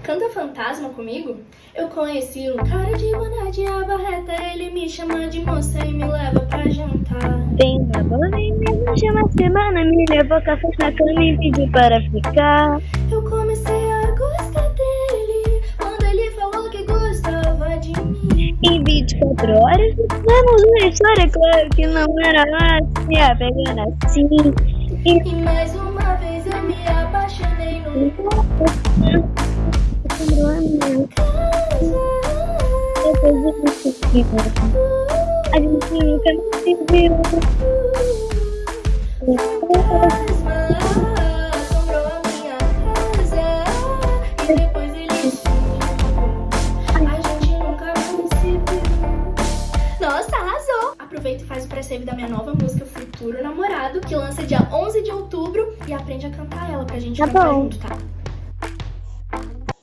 Canta fantasma comigo? Eu conheci um cara de boné de aba reta. Ele me chama de moça e me leva pra jantar. Tem uma boa e me chama semana, me levou café na cama e pediu para ficar. Eu comecei a gostar dele quando ele falou que gostava de mim. Em 24 horas, tivemos uma história, claro que não era se apegando assim. E mais uma vez eu me apaixonei no Lembrou a minha depois de muito a gente nunca mais se viu. Assombrou a minha casa e depois ele sumiu. A gente nunca mais se viu. Nossa, arrasou! Aproveita e faz o pré-save da minha nova música Futuro Namorado, que lança dia 11 de outubro, e aprende a cantar ela pra gente Tá cantar bom. junto, tá?